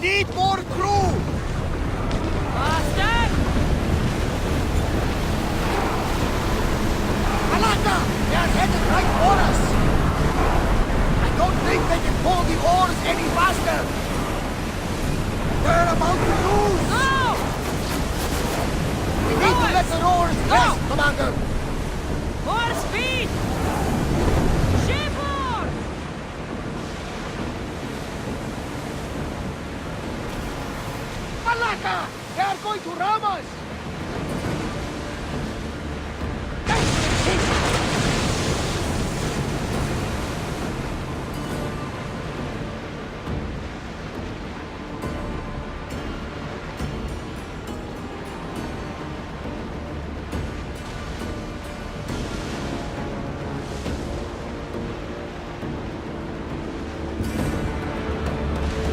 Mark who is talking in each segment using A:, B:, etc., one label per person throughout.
A: need more crew!
B: Faster!
A: Alaka! They are headed right for us! I don't think they can pull the oars any faster! They're about to lose!
B: Go!
A: We need to let the oars rest, Commander!
B: More speed! Shipboard!
A: Alaka! They are going to ram us!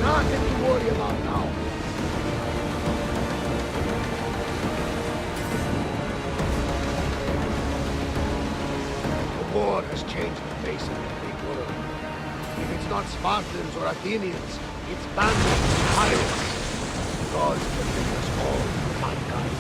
A: Nothing to worry about now. The war has changed the face of the big world. If it's not Spartans or Athenians, it's bandits and pirates. God protect us all from mankind.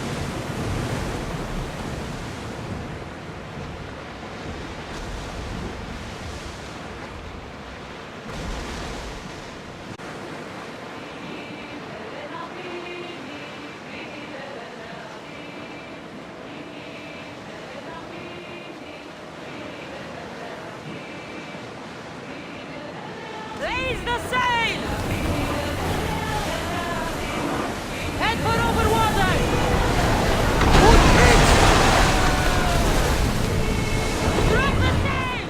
B: Raise the sail! Head for over water!
A: Good hit!
B: Drop the sail!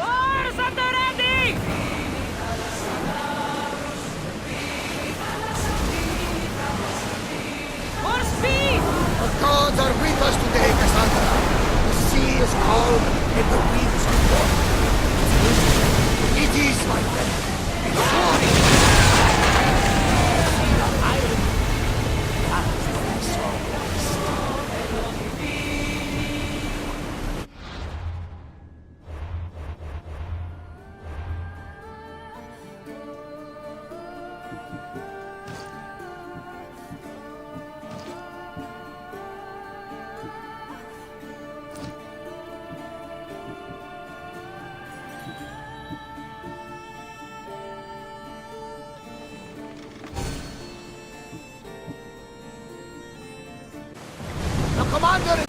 B: Oars at the ready! More speed!
A: The gods are with us today, Cassandra. The sea is calm and the winds are warm. It is, my friend. It's soaring. See the island? That's what I saw last. The commander is...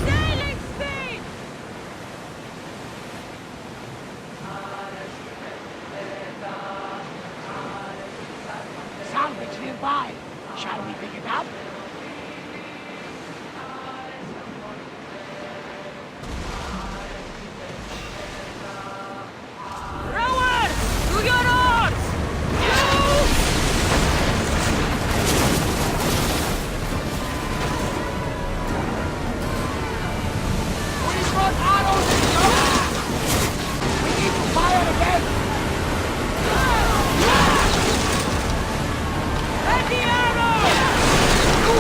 B: Sailing speed!
A: Salvage nearby. Shall we pick it up?
B: Rowers! To your oars! You!
A: We brought arrows and guns! We need to fire again!
B: Ready arrow!
A: You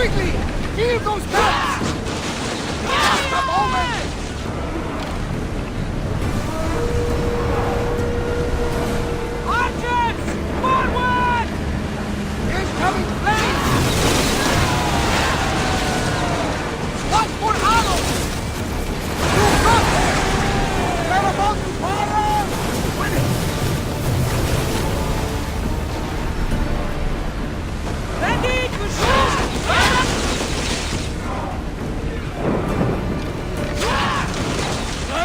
A: Quickly! Heal those guns! The moment!
B: Archers! Forward!
A: Incoming flames! Watch for arrows! You got them! They're about to fire!
B: Ready to shoot!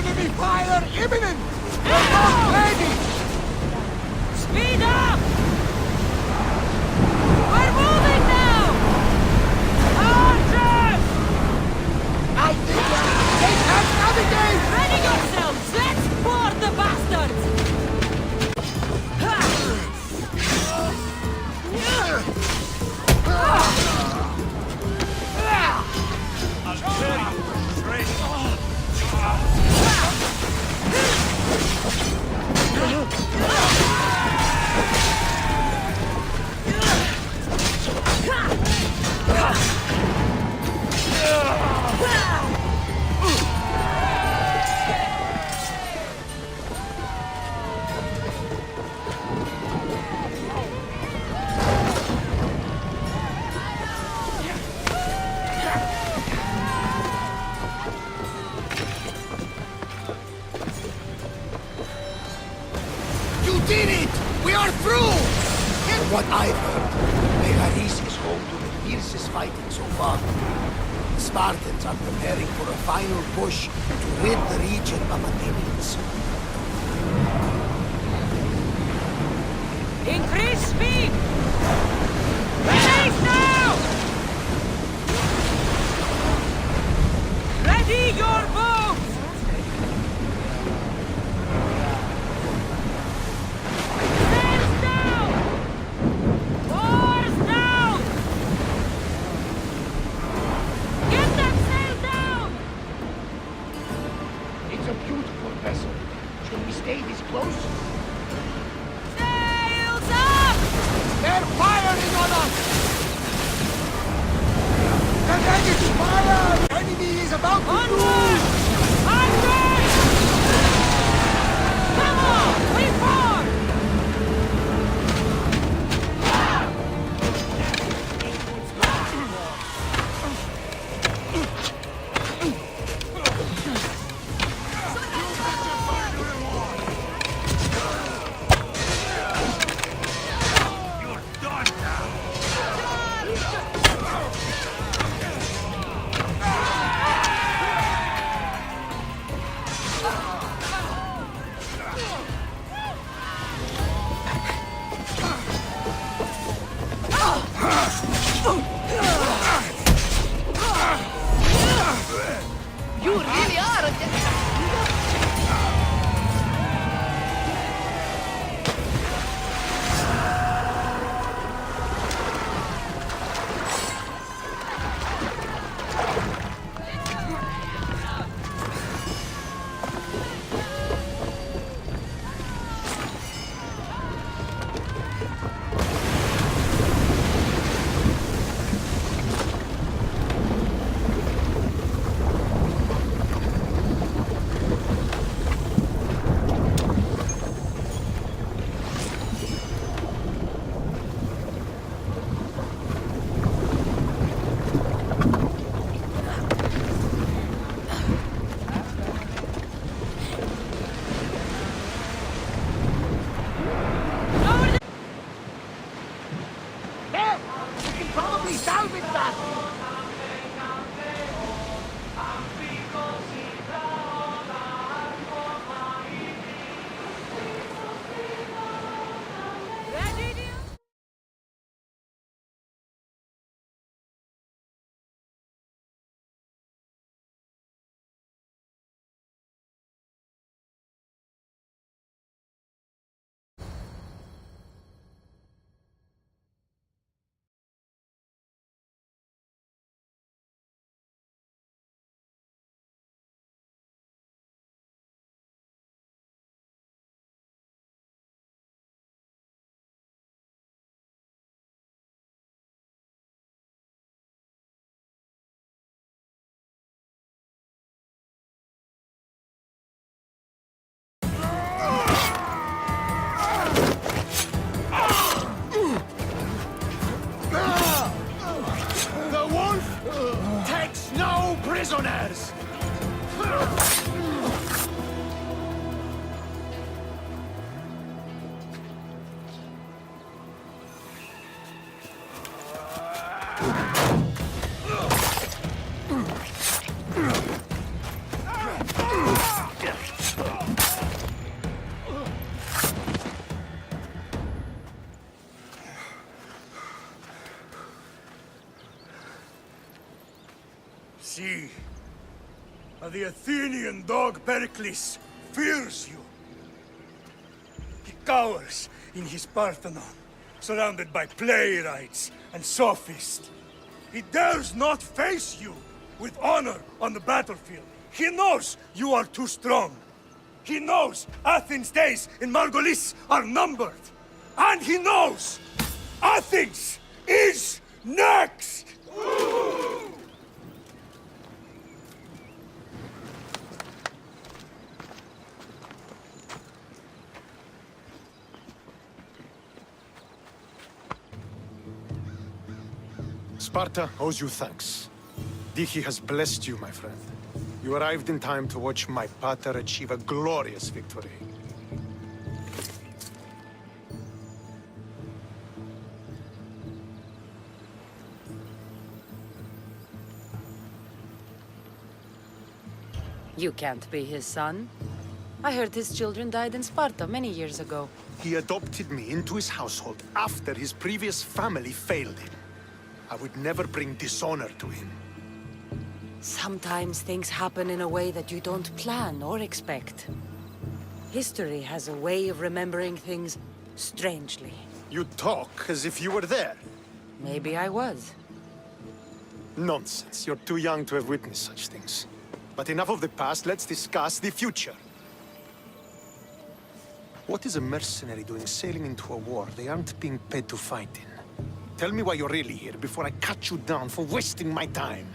A: Enemy fire imminent! They're not ready!
B: Speed up! We're moving now! Archers!
A: I think they can navigate!
B: Ready yourselves! Let's board the bastards!
A: You did it! We are through! From what I've heard, Odyssey is home to the fiercest fighting so far. The Spartans are preparing for a final push to rid the region of Athenians.
B: Increase speed! Release now! Ready your boats! Sails down! Oars down! Get that sail down!
A: It's a beautiful vessel. Should we stay this close?
B: Sails up!
A: They're firing on us! The negative fire! The enemy is about to
B: Onward!
A: lose!
B: Onward! Come on! We form!
C: You really are a
A: There! We can probably salvage that! legionnaires! See, the Athenian dog Pericles fears you. He cowers in his Parthenon, surrounded by playwrights and sophists. He dares not face you with honor on the battlefield. He knows you are too strong. He knows Athens' days in Margolis are numbered. And he knows Athens is next!
D: Sparta owes you thanks. Dichi has blessed you, my friend. You arrived in time to watch my pater achieve a glorious victory.
B: You can't be his son. I heard his children died in Sparta many years ago.
D: He adopted me into his household after his previous family failed him. I would never bring dishonor to him.
B: Sometimes things happen in a way that you don't plan or expect. History has a way of remembering things strangely.
D: You talk as if you were there.
B: Maybe I was.
D: Nonsense. You're too young to have witnessed such things. But enough of the past, let's discuss the future. What is a mercenary doing sailing into a war they aren't being paid to fight in? Tell me why you're really here before I cut you down for wasting my time.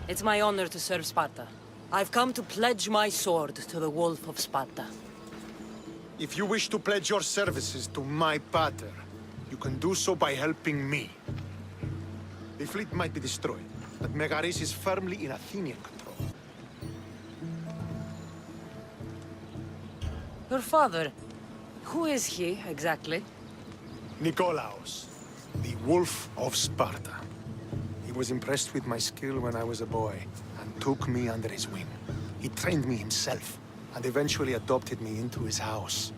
B: It's my honor to serve Sparta. I've come to pledge my sword to the Wolf of Sparta.
D: If you wish to pledge your services to my pater, you can do so by helping me. The fleet might be destroyed, but Megaris is firmly in Athenian control.
B: Your father, who is he, exactly?
D: Nikolaos, the Wolf of Sparta. He was impressed with my skill when I was a boy, and took me under his wing. He trained me himself, and eventually adopted me into his house.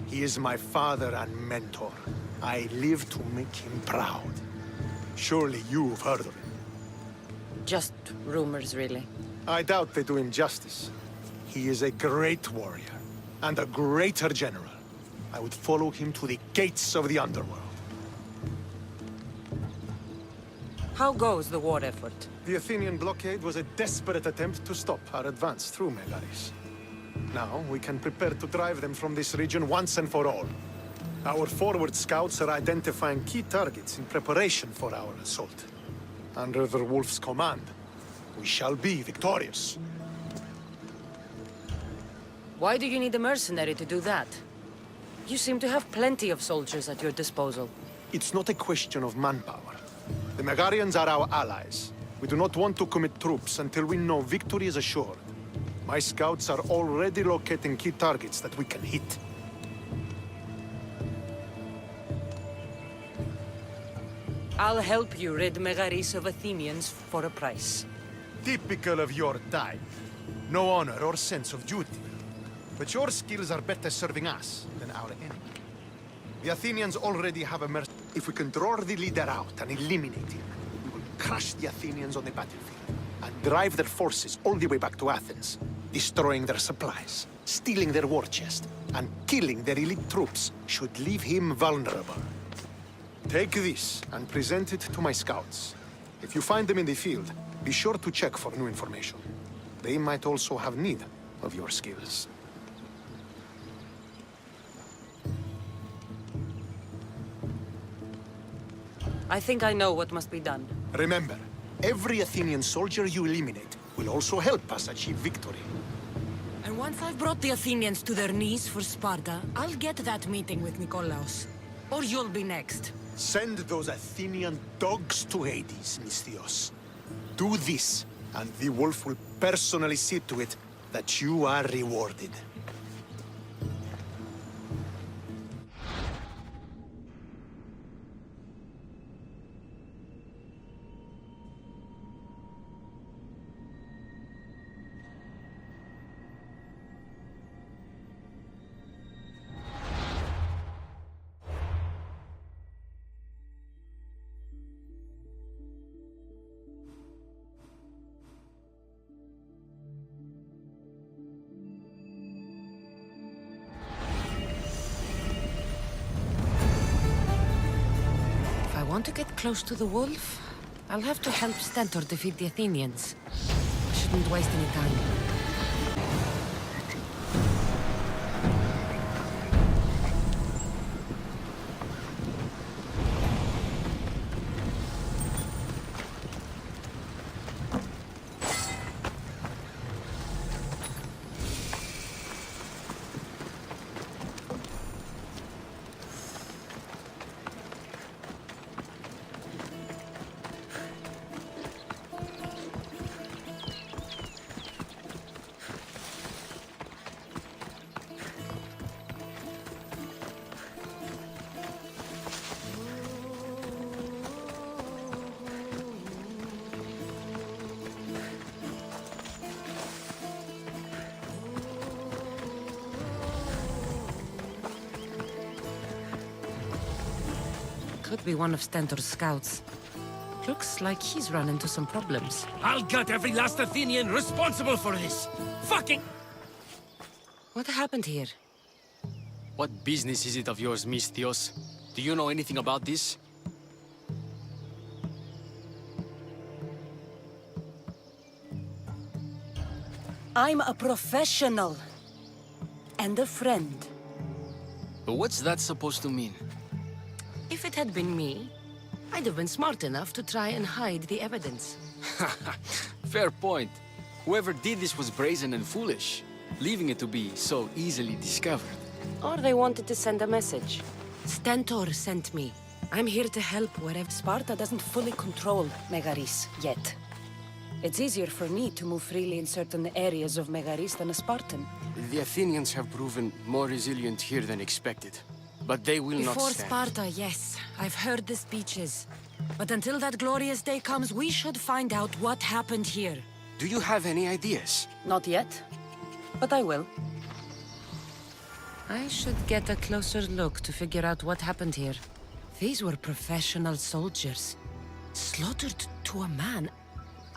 D: He is my father and mentor. I live to make him proud. Surely you've heard of him.
B: Just rumors, really.
D: I doubt they do him justice. He is a great warrior, and a greater general. I would follow him to the gates of the underworld.
B: How goes the war effort?
D: The Athenian blockade was a desperate attempt to stop our advance through Megaris. Now, we can prepare to drive them from this region once and for all. Our forward scouts are identifying key targets in preparation for our assault. Under the Wolf's command, we shall be victorious.
B: Why do you need a mercenary to do that? You seem to have plenty of soldiers at your disposal.
D: It's not a question of manpower. The Megarians are our allies. We do not want to commit troops until we know victory is assured. My scouts are already locating key targets that we can hit.
B: I'll help you rid Megaris of Athenians for a price.
D: Typical of your type. No honor or sense of duty. But your skills are better serving us than our enemy. The Athenians already have a mercenary. If we can draw the leader out and eliminate him, we will crush the Athenians on the battlefield and drive their forces all the way back to Athens, destroying their supplies, stealing their war chest, and killing their elite troops should leave him vulnerable. Take this and present it to my scouts. If you find them in the field, be sure to check for new information. They might also have need of your skills.
B: I think I know what must be done.
D: Remember, Every Athenian soldier you eliminate will also help us achieve victory.
B: And once I've brought the Athenians to their knees for Sparta, I'll get that meeting with Nikolaos. Or you'll be next.
D: Send those Athenian dogs to Hades, Misthios. Do this, and the wolf will personally see to it that you are rewarded.
B: If I want to get close to the wolf, I'll have to help Stentor defeat the Athenians. I shouldn't waste any time. Could be one of Stentor's scouts. Looks like he's run into some problems.
E: I'll gut every last Athenian responsible for this! Fucking...
B: What happened here?
F: What business is it of yours, Misthios? Do you know anything about this?
B: I'm a professional. And a friend.
F: But what's that supposed to mean?
B: If it had been me, I'd have been smart enough to try and hide the evidence.
F: Fair point. Whoever did this was brazen and foolish, leaving it to be so easily discovered.
B: Or they wanted to send a message. Stentor sent me. I'm here to help wherever Sparta doesn't fully control Megaris yet. It's easier for me to move freely in certain areas of Megaris than a Spartan.
G: The Athenians have proven more resilient here than expected. But they will not
B: Before
G: stand.
B: Sparta, yes. I've heard the speeches. But until that glorious day comes, we should find out what happened here.
G: Do you have any ideas?
B: Not yet, but I will. I should get a closer look to figure out what happened here. These were professional soldiers. Slaughtered to a man.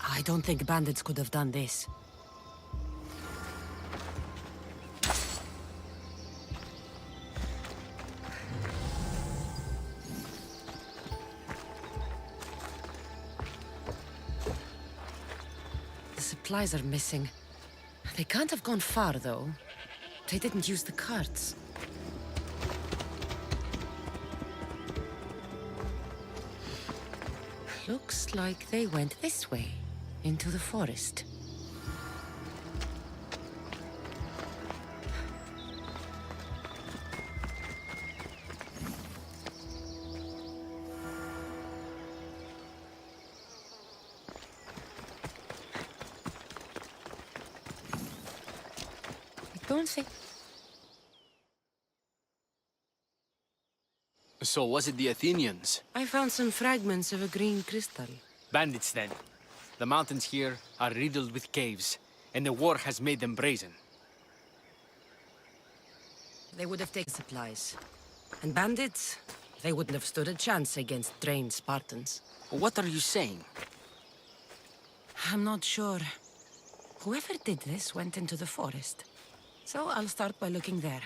B: I don't think bandits could have done this. The supplies are missing. They can't have gone far, though. They didn't use the carts. Looks like they went this way, into the forest. I don't think...
F: So was it the Athenians?
B: I found some fragments of a green crystal.
F: Bandits, then. The mountains here are riddled with caves, and the war has made them brazen.
B: They would have taken supplies. And bandits, they wouldn't have stood a chance against trained Spartans.
F: What are you saying?
B: I'm not sure. Whoever did this went into the forest. So I'll start by looking there.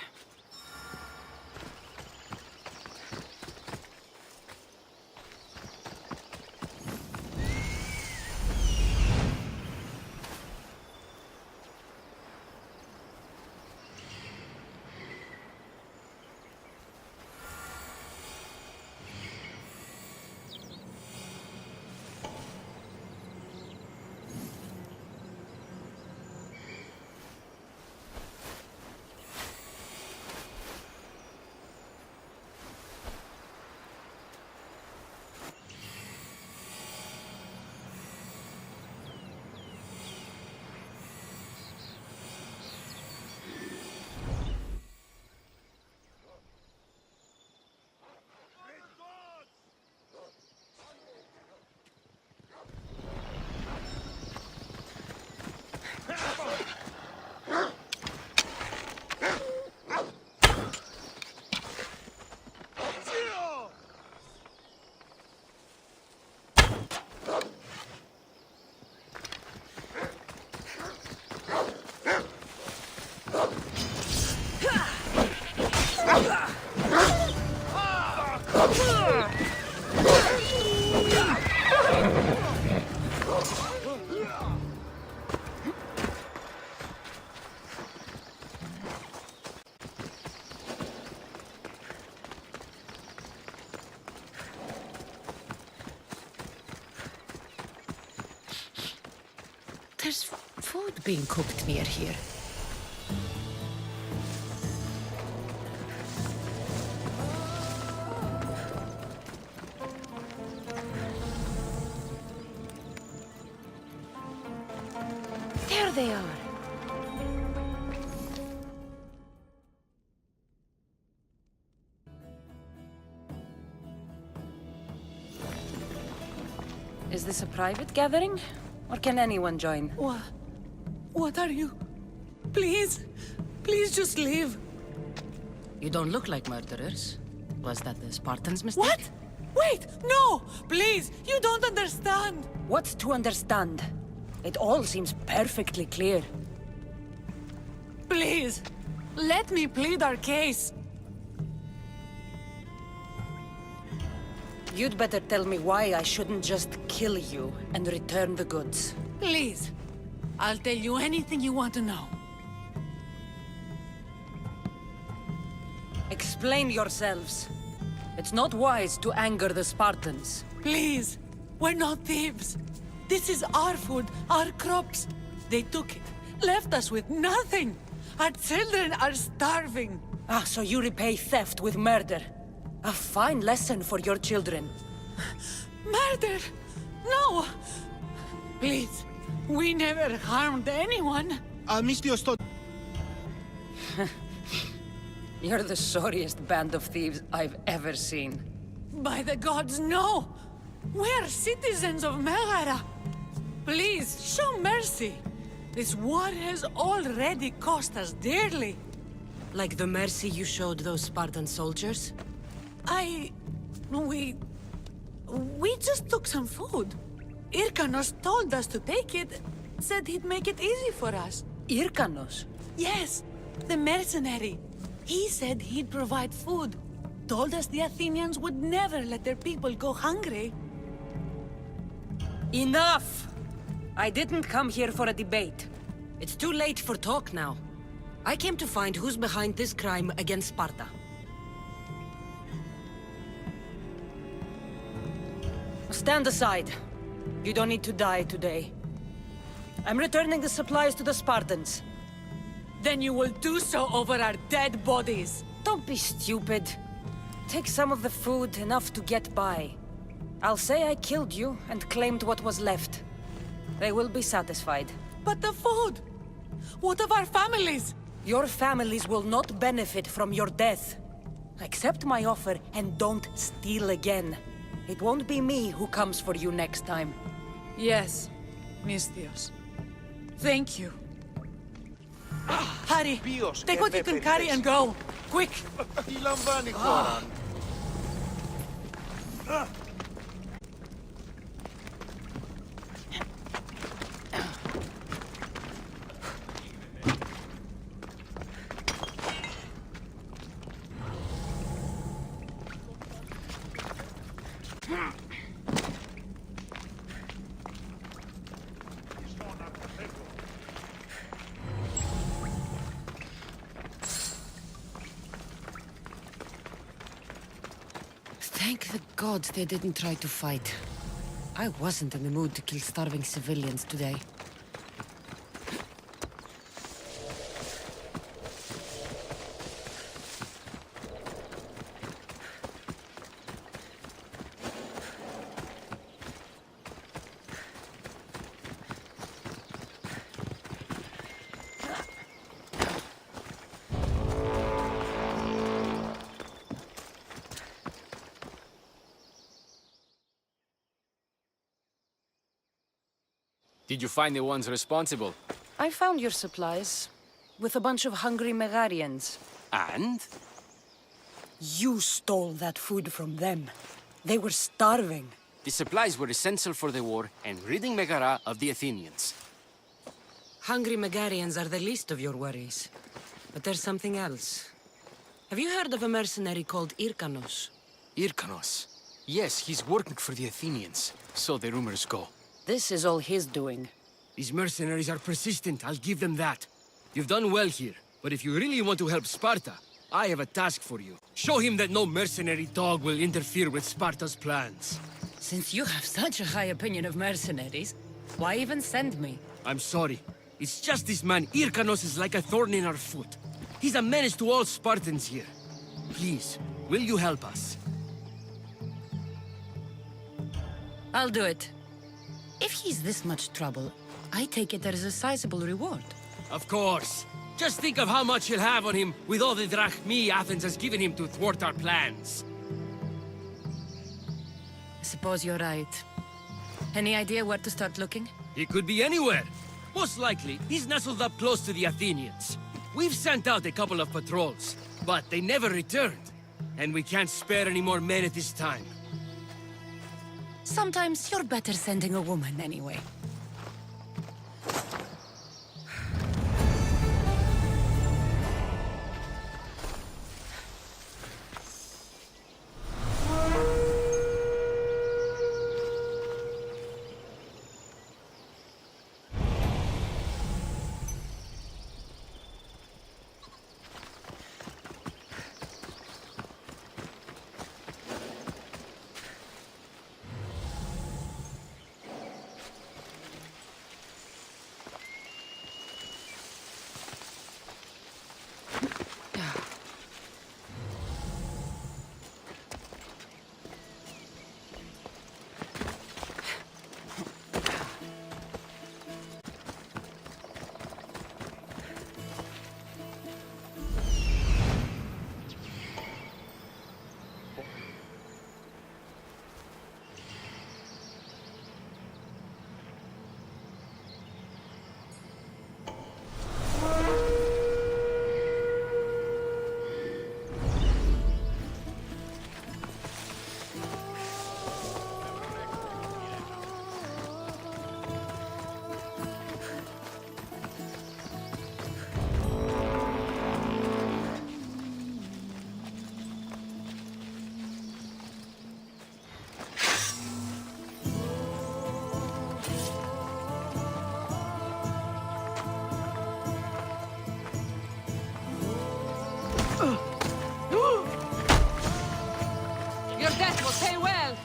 B: There's food being cooked near here. There they are. Is this a private gathering? Or can anyone join?
C: What are you? Please, please just leave.
B: You don't look like murderers. Was that the Spartans' mistake?
C: What? Wait, no! Please, you don't understand.
B: What's to understand? It all seems perfectly clear.
C: Please, let me plead our case.
B: You'd better tell me why I shouldn't just kill you and return the goods.
C: Please, I'll tell you anything you want to know.
B: Explain yourselves. It's not wise to anger the Spartans.
C: Please, we're not thieves. This is our food, our crops. They took it, left us with nothing. Our children are starving.
B: Ah, so you repay theft with murder. A fine lesson for your children.
C: Murder? No! Please, we never harmed anyone.
B: You're the sorriest band of thieves I've ever seen.
C: By the gods, no! We're citizens of Megara. Please, show mercy. This war has already cost us dearly.
B: Like the mercy you showed those Spartan soldiers?
C: We just took some food. Irkanos told us to take it, said he'd make it easy for us.
B: Irkanos?
C: Yes, the mercenary. He said he'd provide food. Told us the Athenians would never let their people go hungry.
B: Enough! I didn't come here for a debate. It's too late for talk now. I came to find who's behind this crime against Sparta. Stand aside. You don't need to die today. I'm returning the supplies to the Spartans.
C: Then you will do so over our dead bodies.
B: Don't be stupid. Take some of the food, enough to get by. I'll say I killed you and claimed what was left. They will be satisfied.
C: But the food? What of our families?
B: Your families will not benefit from your death. Accept my offer and don't steal again. It won't be me who comes for you next time.
C: Yes, Misthios. Thank you. Hurry! Take what you can carry and go! Quick!
D: Τι λαμβάνει χώρα.
B: Thank the gods they didn't try to fight. I wasn't in the mood to kill starving civilians today.
F: Did you find the ones responsible?
B: I found your supplies, with a bunch of hungry Megarians.
F: And?
B: You stole that food from them. They were starving.
F: The supplies were essential for the war and ridding Megara of the Athenians.
B: Hungry Megarians are the least of your worries. But there's something else. Have you heard of a mercenary called Irkanos?
F: Irkanos. Yes, he's working for the Athenians. So the rumors go.
B: This is all his doing.
E: These mercenaries are persistent, I'll give them that. You've done well here, but if you really want to help Sparta, I have a task for you. Show him that no mercenary dog will interfere with Sparta's plans.
B: Since you have such a high opinion of mercenaries, why even send me?
E: I'm sorry. It's just this man, Irkanos, is like a thorn in our foot. He's a menace to all Spartans here. Please, will you help us?
B: I'll do it. If he's this much trouble, I take it there is a sizable reward.
E: Of course. Just think of how much he'll have on him with all the drachmi Athens has given him to thwart our plans.
B: I suppose you're right. Any idea where to start looking?
E: He could be anywhere. Most likely, he's nestled up close to the Athenians. We've sent out a couple of patrols, but they never returned. And we can't spare any more men at this time.
B: Sometimes you're better sending a woman anyway.
C: Your death will pay well.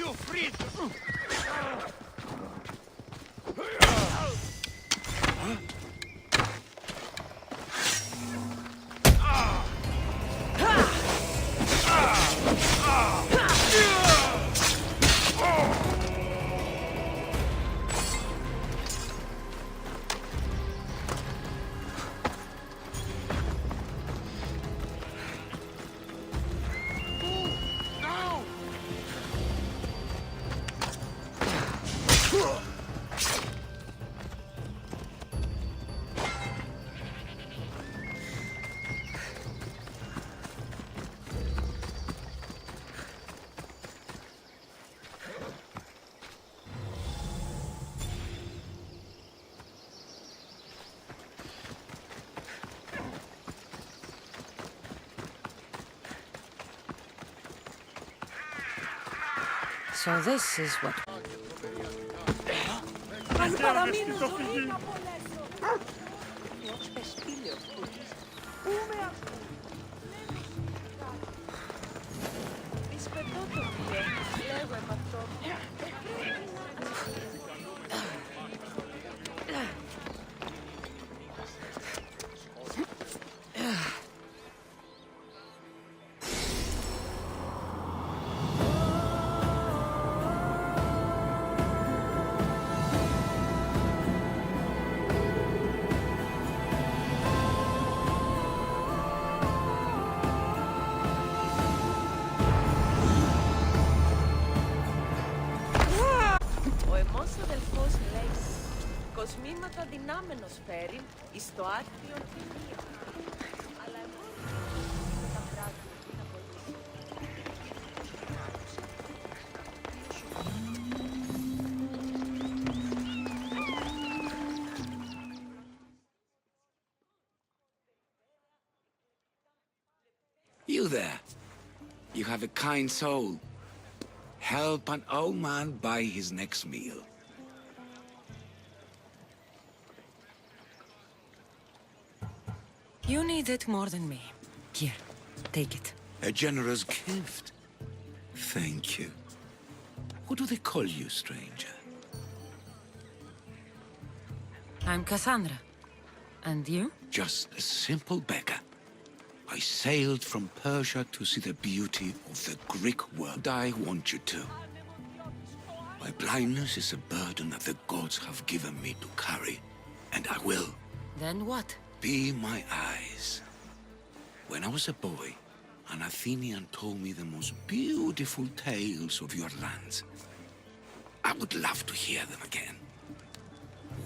A: you free!
B: So this is what...
H: Κοσμήματα δυνάμενος φέρει εις το άθλιο θηρίο. Αλλά εγώ τα πράγματα να
I: You there. You have a kind soul. Help an old man buy his next meal.
B: You need it more than me. Here, take it.
I: A generous gift. Thank you. What do they call you, stranger?
B: I'm Cassandra. And you?
I: Just a simple beggar. I sailed from Persia to see the beauty of the Greek world. I want you to. My blindness is a burden that the gods have given me to carry, and I will.
B: Then what?
I: Be my eyes. When I was a boy, an Athenian told me the most beautiful tales of your lands. I would love to hear them again.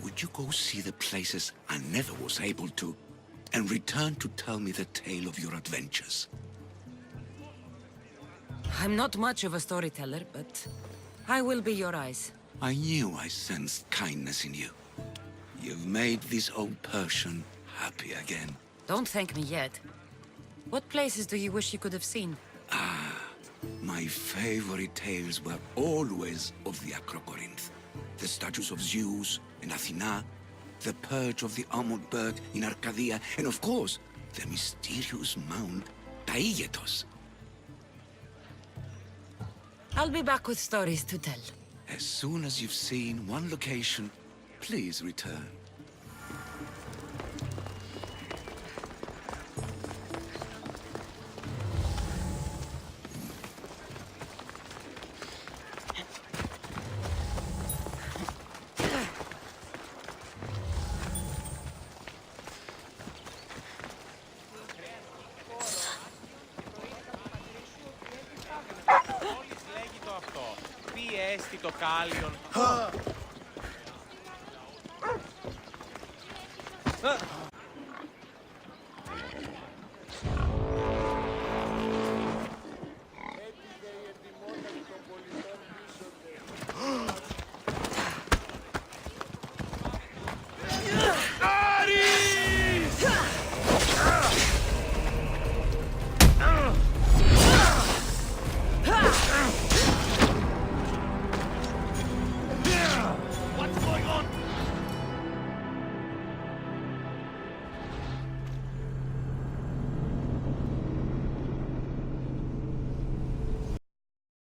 I: Would you go see the places I never was able to, and return to tell me the tale of your adventures?
B: I'm not much of a storyteller, but I will be your eyes.
I: I knew I sensed kindness in you. You've made this old Persian happy again.
B: Don't thank me yet. What places do you wish you could have seen?
I: My favorite tales were always of the Acrocorinth. The statues of Zeus and Athena, the perch of the armored bird in Arcadia, and of course, the mysterious Mount Taigetos.
B: I'll be back with stories to tell.
I: As soon as you've seen one location, please return.
J: Έστι το κάλιον.